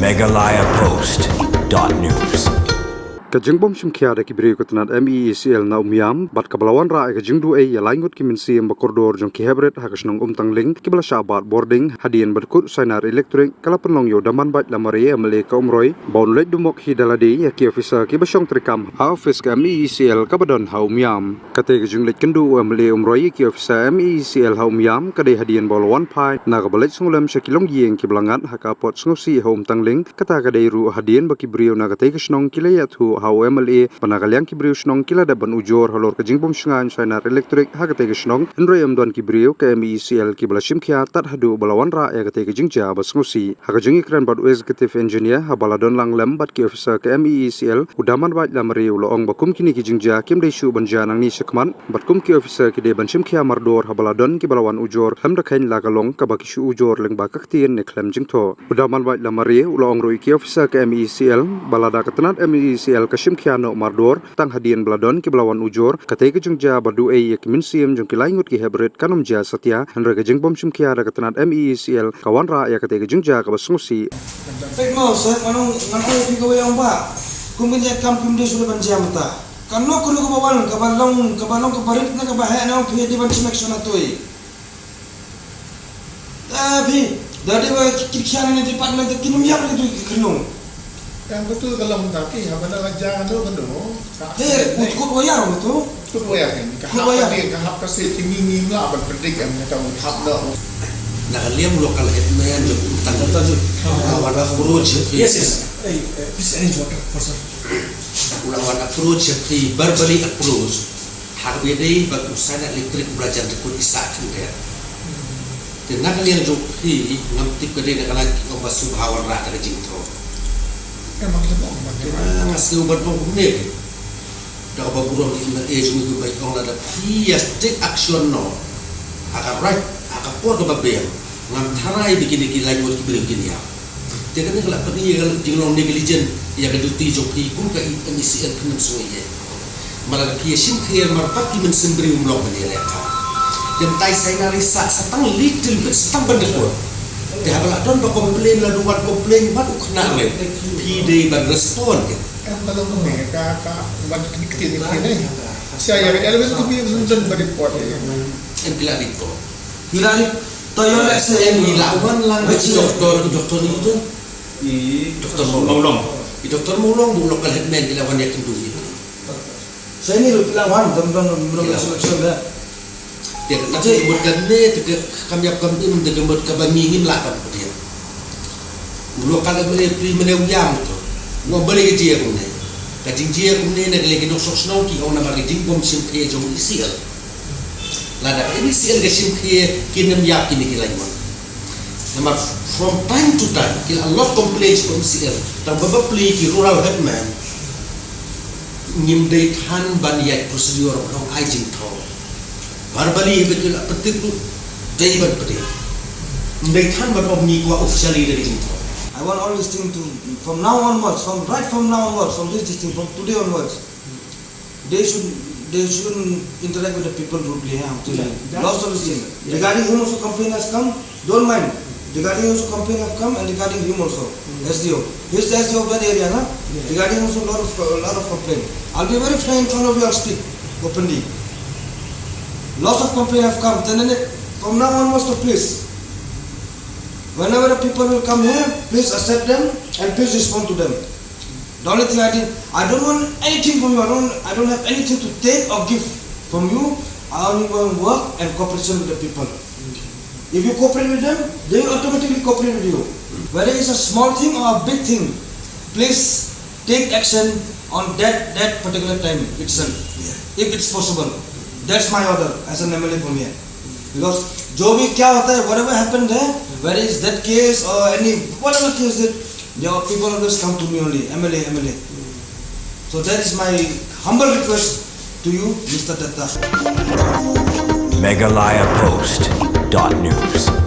Meghalaya Post.news. Kajeng bom simkia da kibri kutanat MECL na umyam bat kabalawan ra kajeng du ya laingut kiminsi bakordor jong kihebret hakasnong tangling kibala shabat boarding hadian berkut sainar elektrik kala penlong yo daman bat lamari amle ka umroi baun let dumok hidaladi ya ki officer ki basong trikam office ka MECL kabadon ha umyam kate kajeng let kendu amle umroi ki officer MECL ha umyam kade hadian balawan pai na kabalet sungulam syakilong yeng kibalangat hakapot sungusi ha tangling kata kade ru hadian bakibrio na kate kasnong kilayat hu hau MLA panagaliang kibriu snong kila daban ujor halor kajing bom shngan sainar elektrik hagate snong enroi amdon kibriu ke MECL kibala shimkhia tat hadu balawan ra ya kate kajing ja basngusi hagajing ikran bad executive engineer habaladon lang lem bad ki officer ke MECL udaman bad lamri uloong bakum kini kijing ja kim desu banja nang ni sekman bad kum ki officer ki de ban shimkhia mardor habaladon ki balawan ujor ham rakhain lagalong kabaki shu ujor leng bakaktien ne klem jingtho udaman bad lamri uloong roi ki officer ke MECL balada katanat MECL kashim kiano mardor tang hadian bladon ki belawan ujor katai ke jengja badu yak minsim jeng ki laingut ki hebret kanom ja satya hanra ke jeng bom sim kia ra katanat MECL kawan ra ya katai ke jengja ka basngusi tekno set manung pi ko yang ba kumbinja kam kumde sudah banja mata kanno kuno ko bawan kabalong kabarit na kabahay na pi di ban simek sona toy abi dari wa kikyan ni department kinum yang itu kinum yang betul kalau mendaki ya benar aja anu bendo utkut wayar betul utkut wayar kan kahap kasih tinggi lah berpedik kan kita uthap dah nakaliam local headman jo tanggal wan approach yes please arrange water for sir wan approach fi verbally approach harbedai bag usana elektrik belajar dekut isakan dia dan nakaliam jo hi ngamtip kede nakalagi ko basubhawan ra ta jingtho emang kita ngasih ubat pokok ni, dah bergurau di ejung itu baik orang ada pias take action no, akan right, akan pot apa bel, ngantarai bikin lain buat kita begini ya. Jadi ni kalau pergi kalau jenglong negligent, ya keduti joki pun ke MECL kena semuanya. Malah piasin kaya marpat di mensembri umlok menjelaka. Dan tai saya narisa setang little bit setang bendekor. Dia balak don komplain lalu buat komplain buat ukna le pide ban respon kan kalau mereka buat kecil ini saya yang elemen tu bi sunjun bagi report en kila dito hilali toyo le se en ilawan lang doktor itu doktor Maulong doktor Maulong bu local headman ilawan yakin dulu saya ni lawan belum selection dah dia kata buat kami kami akan tim buat kabangingin lah kan dia mulu kalau boleh primer yang tu ngobrol ke dia kumne kajing dia kumne nak lagi dok sosnau ki orang nak riding bom sim kaya jom ICL lada ICL ke sim kaya kinem yak kini kilai mon namar from time to time kila lot complaints from ICL dan beberapa play ki rural headman ngimdai kan banyak prosedur orang ajing tau Barbali betul penting tu dari ban peti. Mereka berapa minggu officially dari itu. I want all this thing to from now onwards, from now onwards, from this thing from today onwards, they shouldn't interact with the people rudely. Lots of things. Regarding him also complaint has come. Don't mind. Regarding also complaint have come and regarding him also SDO. He's the SDO of that area, na? Regarding also a lot of complaint. I'll be very frank in front of you. I'll speak openly. Lots of complaints have come. Then from now onwards, to please, whenever the people will come here, please accept them and please respond to them. The only thing I don't want anything from you. I don't have anything to take or give from you. I only want work and cooperation with the people. If you cooperate with them, they will automatically cooperate with you. Whether it's a small thing or a big thing, please take action on that particular time itself, if it's possible. That's my order as an MLA from here. Because जो भी क्या होता है, whatever happened there, whether it's that case or any whatever case that the people always come to me only, MLA. So that is my humble request to you, Mr. Datta. Meghalaya Post.news.